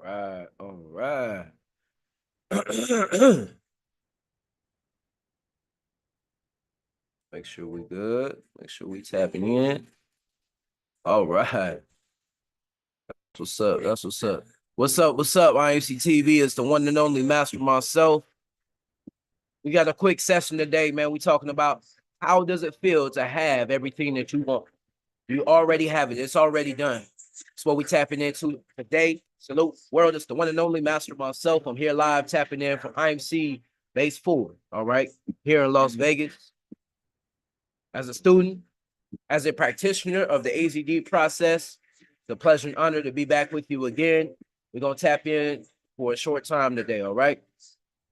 right, all right. Make sure we good. Make sure we tapping in. All right. What's up? That's what's up. What's up? What's up? IMC TV is the one and only master myself. We got a quick session today, man. We talking about how does it feel to have everything that you want? You already have it. It's already done. That's what we tapping into today. Salute world. It's the one and only master myself. I'm here live tapping in from IMC Base 4. All right. Here in Las Vegas. As a student, as a practitioner of the AZD process, it's a pleasure and honor to be back with you again. We're going to tap in for a short time today. All right.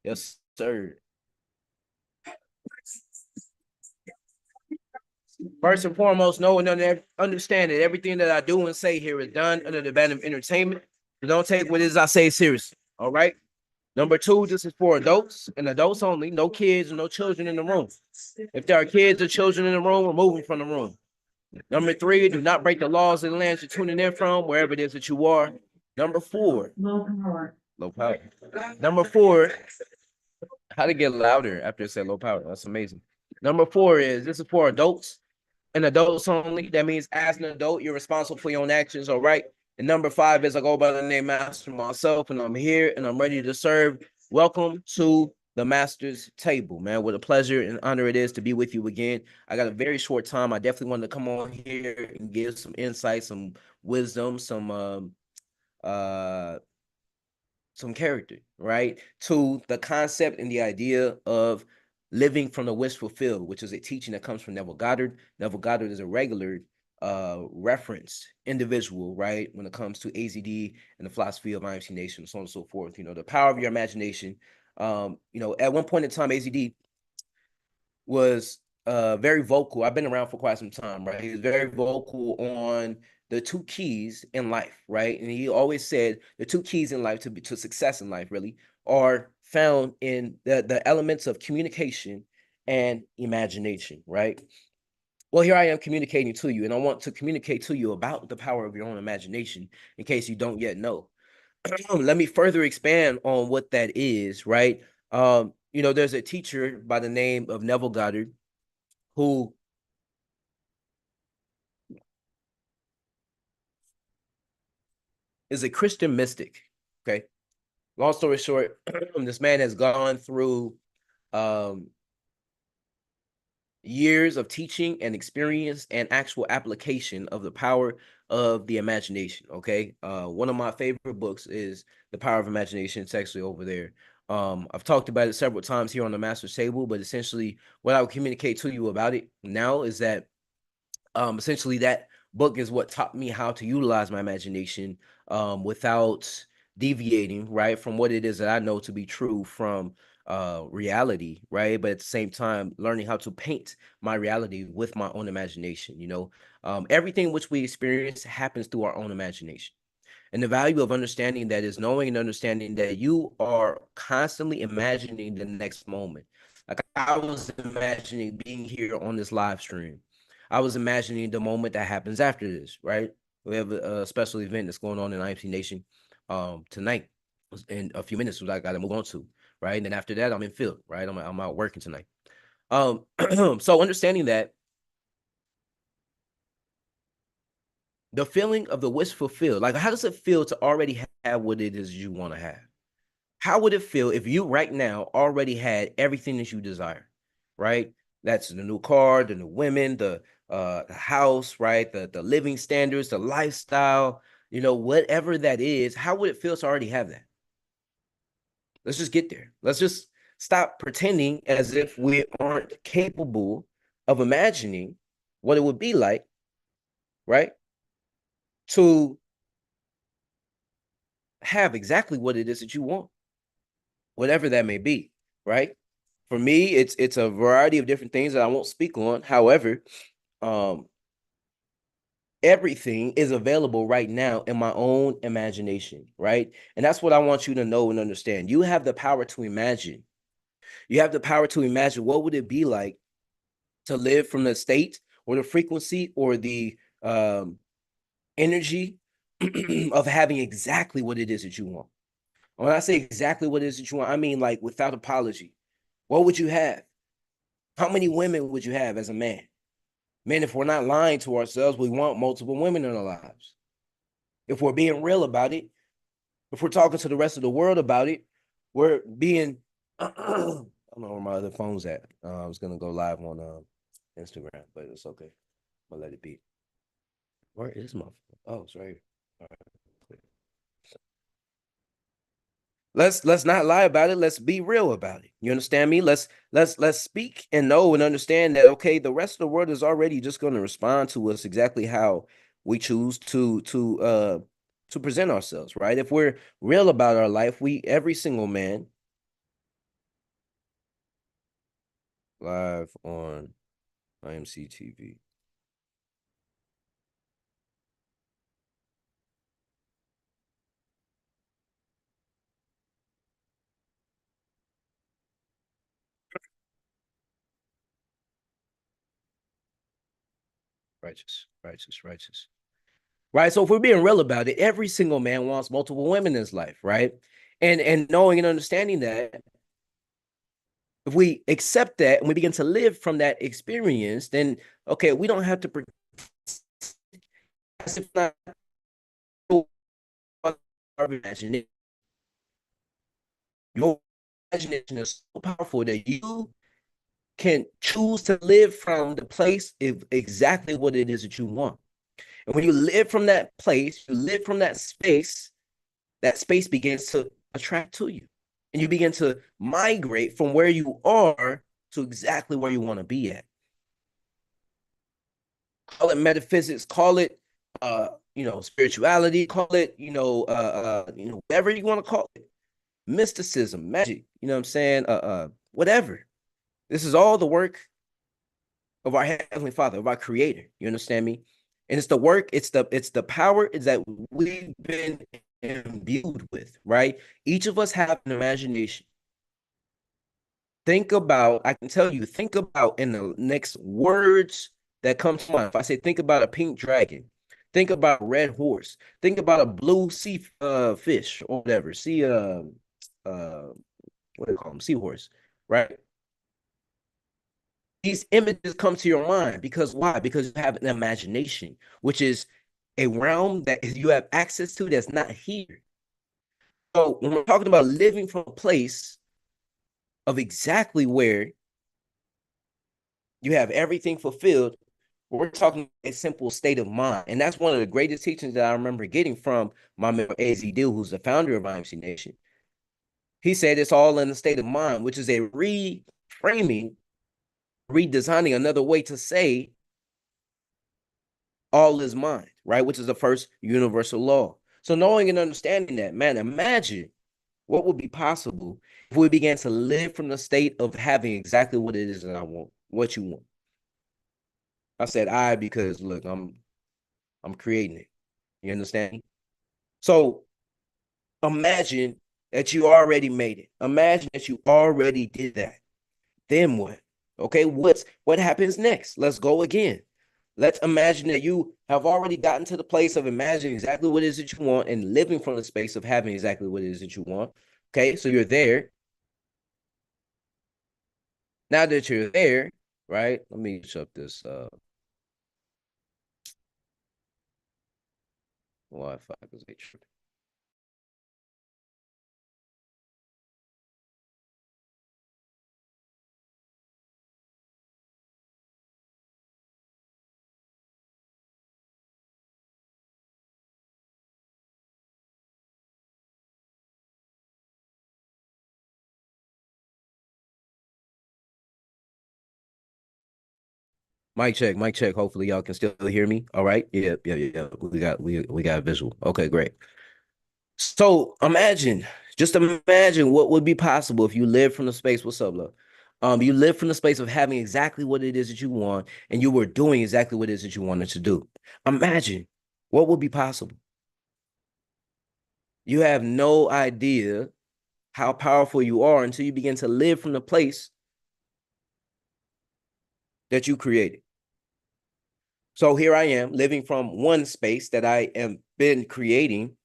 Yes, sir. First and foremost, know and understand that everything that I do and say here is done under the ban of entertainment. So don't take what it is I say seriously. All right. Number two, this is for adults and adults only. No kids and no children in the room. If there are kids or children in the room, remove them from the room. Number three, do not break the laws of the lands you're tuning in from, wherever it is that you are. Number four, low power. Low power. Number four, how to get louder after it said low power. That's amazing. Number four is this is for adults and adults only. That means as an adult, you're responsible for your own actions, all right? And number five is I go by the name Master myself, and I'm here and I'm ready to serve. Welcome to the Master's Table, man. What a pleasure and honor it is to be with you again. I got a very short time. I definitely wanted to come on here and give some insight, some wisdom, some character, right? To the concept and the idea of living from the wish fulfilled, which is a teaching that comes from Neville Goddard. Neville Goddard is a regular referenced individual, right? When it comes to AZD and the philosophy of IMC Nation, so on and so forth. You know, the power of your imagination. You know, at one point in time, AZD was very vocal. I've been around for quite some time, right? He was very vocal on the two keys in life, right? And he always said the two keys in life to success in life really are found in the elements of communication and imagination, right? Well, here I am communicating to you, and I want to communicate to you about the power of your own imagination in case you don't yet know. Let me further expand on what that is, right? You know, there's a teacher by the name of Neville Goddard who is a Christian mystic. Okay. Long story short, this man has gone through years of teaching and experience and actual application of the power of the imagination. Okay. One of my favorite books is The Power of Imagination. It's actually over there. I've talked about it several times here on the Master's Table, but essentially what I would communicate to you about it now is that essentially that book is what taught me how to utilize my imagination without deviating right from what it is that I know to be true from reality, right? But at the same time learning how to paint my reality with my own imagination. You know, everything which we experience happens through our own imagination. And the value of understanding that is knowing and understanding that you are constantly imagining the next moment. Like I was imagining being here on this live stream. I was imagining the moment that happens after this, right? We have a special event that's going on in IMC Nation tonight in a few minutes, which I got to move on to, right? And then after that, I'm in field, right? I'm out working tonight. So understanding that the feeling of the wish fulfilled, like how does it feel to already have what it is you want to have? How would it feel if you right now already had everything that you desire, right? That's the new car, the new women, the house, right? The living standards, the lifestyle, you know, whatever that is. How would it feel to already have that? Let's just get there. Let's just stop pretending as if we aren't capable of imagining what it would be like, right? To have exactly what it is that you want, whatever that may be, right? For me, it's a variety of different things that I won't speak on. However, um, everything is available right now in my own imagination, right? And that's what I want you to know and understand. You have the power to imagine. You have the power to imagine what would it be like to live from the state or the frequency or the energy of having exactly what it is that you want. When I say exactly what it is that you want, I mean like without apology. What would you have? How many women would you have as a man? Man, if we're not lying to ourselves, we want multiple women in our lives. If we're being real about it, if we're talking to the rest of the world about it, we're being I don't know where my other phone's at. I was gonna go live on Instagram, but it's okay. I'll let it be. Where is my phone? Oh, it's right here. All right. Let's not lie about it. Let's be real about it. You understand me? Let's speak and know and understand that okay, the rest of the world is already just going to respond to us exactly how we choose to present ourselves, right? If we're real about our life, we every single man live on IMC TV. Righteous, righteous, righteous. Right. So if we're being real about it, every single man wants multiple women in his life, right? And knowing and understanding that if we accept that and we begin to live from that experience, then okay, we don't have to as if not our imagination. Your imagination is so powerful that you can choose to live from the place of exactly what it is that you want. And when you live from that place, you live from that space begins to attract to you. And you begin to migrate from where you are to exactly where you want to be at. Call it metaphysics, call it spirituality, call it whatever you want to call it, mysticism, magic, you know what I'm saying, whatever. This is all the work of our heavenly Father, of our Creator. You understand me? And it's the work, it's the power is that we've been imbued with, right? Each of us have an imagination. Think about, I can tell you, think about in the next words that come to mind. If I say think about a pink dragon, think about a red horse, think about a blue sea fish or whatever. See what do you call them? Seahorse, right? These images come to your mind because why? Because you have an imagination, which is a realm that you have access to that's not here. So when we're talking about living from a place of exactly where you have everything fulfilled, we're talking a simple state of mind. And that's one of the greatest teachings that I remember getting from my mentor, AZ Deal, who's the founder of IMC Nation. He said it's all in the state of mind, which is a reframing, redesigning, another way to say all is mind, right? Which is the first universal law. So knowing and understanding that, man, imagine what would be possible if we began to live from the state of having exactly what it is that I want, what you want. I said I because look, I'm creating it. You understand? So imagine that you already made it. Imagine that you already did that. Then what? Okay, what happens next? Let's go again. Let's imagine that you have already gotten to the place of imagining exactly what it is that you want and living from the space of having exactly what it is that you want. Okay, so you're there. Now that you're there, right? Let me shut this Wi-Fi because they tripping. Mic check, mic check. Hopefully y'all can still hear me. All right. Yeah, yeah, yeah. We got a visual. Okay, great. So just imagine what would be possible if you live from the space. What's up, love? You live from the space of having exactly what it is that you want, and you were doing exactly what it is that you wanted to do. Imagine what would be possible. You have no idea how powerful you are until you begin to live from the place that you created. So here I am living from one space that I am been creating,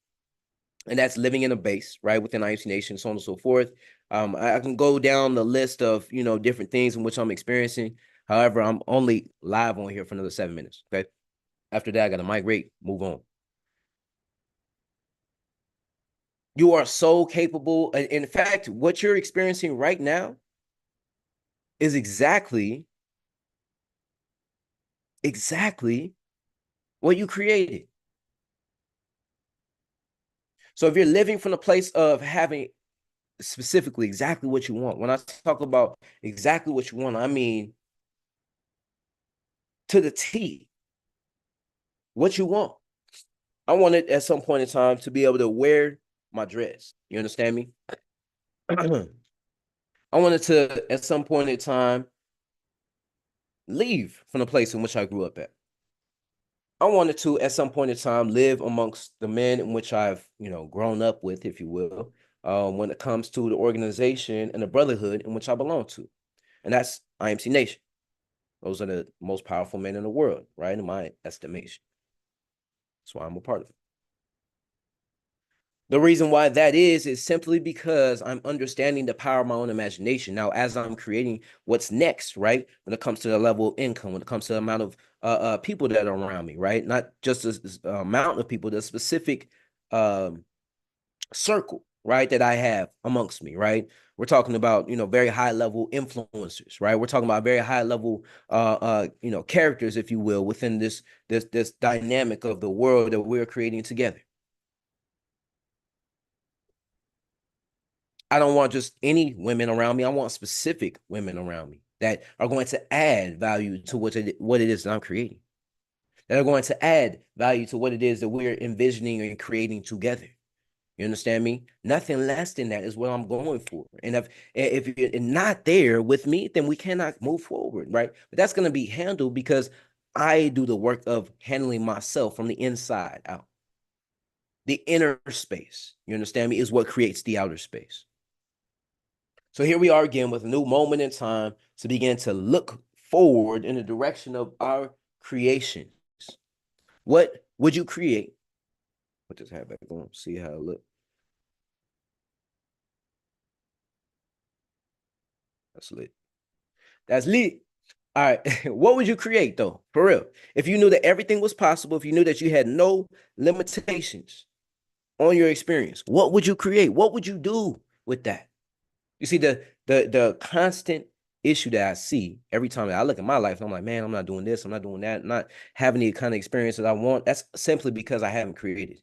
and that's living in a base, right, within IMC Nation, so on and so forth. I can go down the list of, different things in which I'm experiencing. However, I'm only live on here for another 7 minutes. Okay. After that, I got to migrate, move on. You are so capable. In fact, what you're experiencing right now is exactly what you created. So if you're living from the place of having specifically exactly what you want, when I talk about exactly what you want, I mean to the T, what you want. I wanted at some point in time to be able to wear my dress. You understand me? I wanted to, at some point in time, leave from the place in which I grew up at. I wanted to, at some point in time, live amongst the men in which I've, grown up with, if you will, when it comes to the organization and the brotherhood in which I belong to. And that's IMC Nation. Those are the most powerful men in the world, right? In my estimation. That's why I'm a part of it. The reason why that is simply because I'm understanding the power of my own imagination. Now, as I'm creating what's next, right? When it comes to the level of income, when it comes to the amount of people that are around me, right? Not just the amount of people, the specific circle, right, that I have amongst me, right? We're talking about, very high level influencers, right? We're talking about very high level, characters, if you will, within this dynamic of the world that we're creating together. I don't want just any women around me. I want specific women around me that are going to add value to what it is that I'm creating. That are going to add value to what it is that we're envisioning and creating together. You understand me? Nothing less than that is what I'm going for. And if you're not there with me, then we cannot move forward, right? But that's going to be handled because I do the work of handling myself from the inside out. The inner space, you understand me, is what creates the outer space. So here we are again with a new moment in time to begin to look forward in the direction of our creations. What would you create? Put this hat back on, see how it looks. That's lit. That's lit. All right. What would you create though? For real. If you knew that everything was possible, if you knew that you had no limitations on your experience, what would you create? What would you do with that? You see, the constant issue that I see every time that I look at my life, and I'm like, man, I'm not doing this, I'm not doing that, I'm not having the kind of experience that I want. That's simply because I haven't created.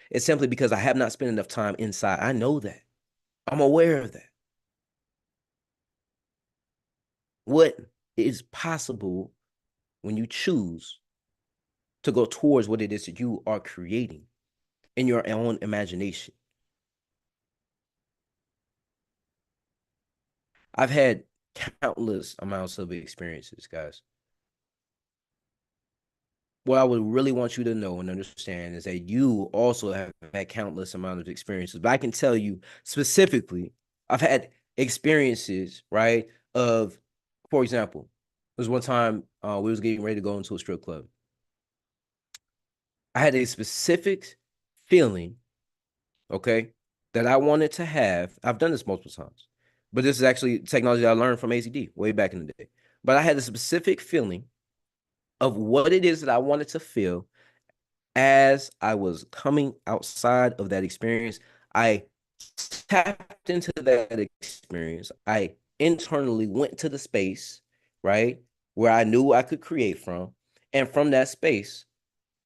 It's simply because I have not spent enough time inside. I know that. I'm aware of that. What is possible when you choose to go towards what it is that you are creating in your own imagination? I've had countless amounts of experiences, guys. What I would really want you to know and understand is that you also have had countless amount of experiences. But I can tell you specifically, I've had experiences, right? Of, for example, there was one time we was getting ready to go into a strip club. I had a specific feeling, okay, that I wanted to have. I've done this multiple times, but this is actually technology I learned from AZD way back in the day. But I had a specific feeling of what it is that I wanted to feel as I was coming outside of that experience. I tapped into that experience. I internally went to the space, right, where I knew I could create from. And from that space,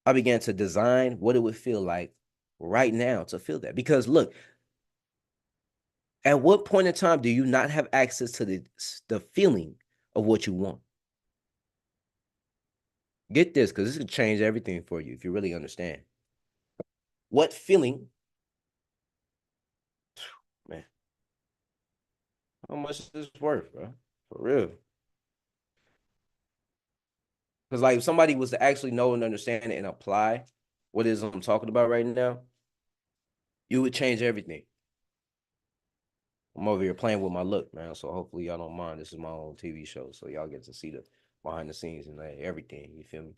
I began to design what it would feel like right now to feel that. Because look, at what point in time do you not have access to the feeling of what you want? Get this, because this could change everything for you if you really understand. What feeling, man, how much is this worth, bro? For real. Because like if somebody was to actually know and understand it and apply what it is I'm talking about right now, you would change everything. I'm over here playing with my look, man. So hopefully y'all don't mind. This is my own TV show, so y'all get to see the behind the scenes and like, everything. You feel me?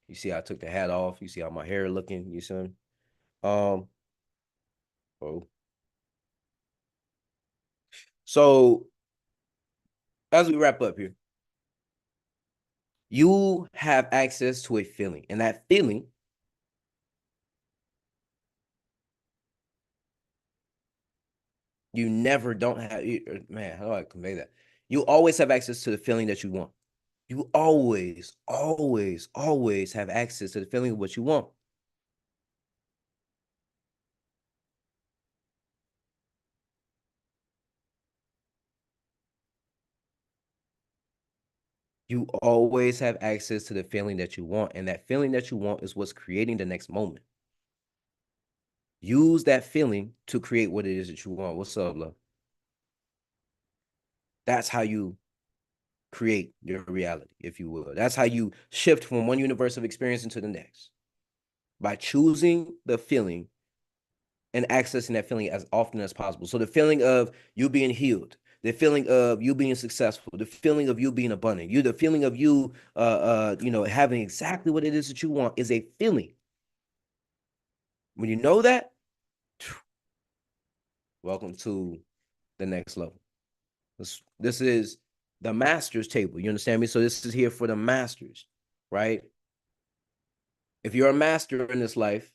You see I took the hat off. You see how my hair looking. You see me? Um, oh. So as we wrap up here, you have access to a feeling, and that feeling, you never don't have. Man, how do I convey that? You always have access to the feeling that you want. You always, always, always have access to the feeling of what you want. You always have access to the feeling that you want, and that feeling that you want is what's creating the next moment. Use that feeling to create what it is that you want. What's up, love? That's how you create your reality, if you will. That's how you shift from one universe of experience into the next, by choosing the feeling and accessing that feeling as often as possible. So the feeling of you being healed, the feeling of you being successful, the feeling of you being abundant, the feeling of you, having exactly what it is that you want is a feeling. When you know that, welcome to the next level. This is the master's table. You understand me? So this is here for the masters, right? If you're a master in this life,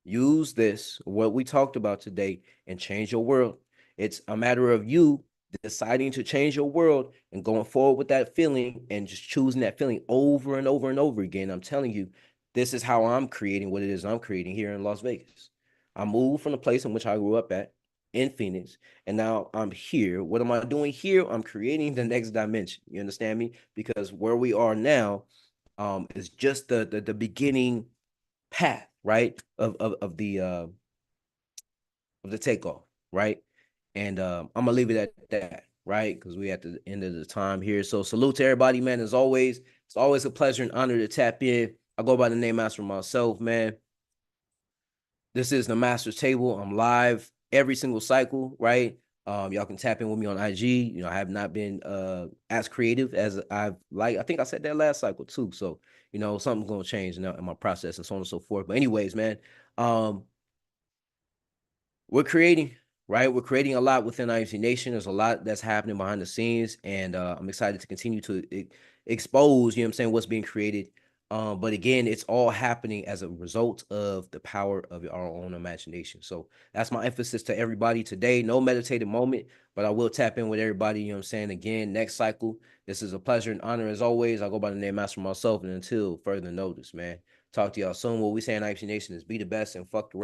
use this, what we talked about today, and change your world. It's a matter of you deciding to change your world and going forward with that feeling and just choosing that feeling over and over and over again. I'm telling you, this is how I'm creating what it is I'm creating here in Las Vegas. I moved from the place in which I grew up at in Phoenix, and now I'm here. What am I doing here? I'm creating the next dimension. You understand me? Because where we are now is just the beginning path, right? Of the takeoff, right? And I'm gonna leave it at that, right? Because we at the end of the time here. So salute to everybody, man. As always, it's always a pleasure and honor to tap in. I go by the name Master myself, man. This is the Master's Table. I'm live every single cycle, right? Y'all can tap in with me on IG. I have not been as creative as I've like. I think I said that last cycle too. So, something's gonna change in my process and so on and so forth. But anyways, man, um, we're creating, right? We're creating a lot within IMC Nation. There's a lot that's happening behind the scenes, and I'm excited to continue to expose, I'm saying, what's being created. But again, it's all happening as a result of the power of our own imagination. So that's my emphasis to everybody today. No meditative moment, but I will tap in with everybody, I'm saying, again, next cycle. This is a pleasure and honor as always. I go by the name Master myself, and until further notice, man. Talk to y'all soon. What we say in IMC Nation is be the best and fuck the rest.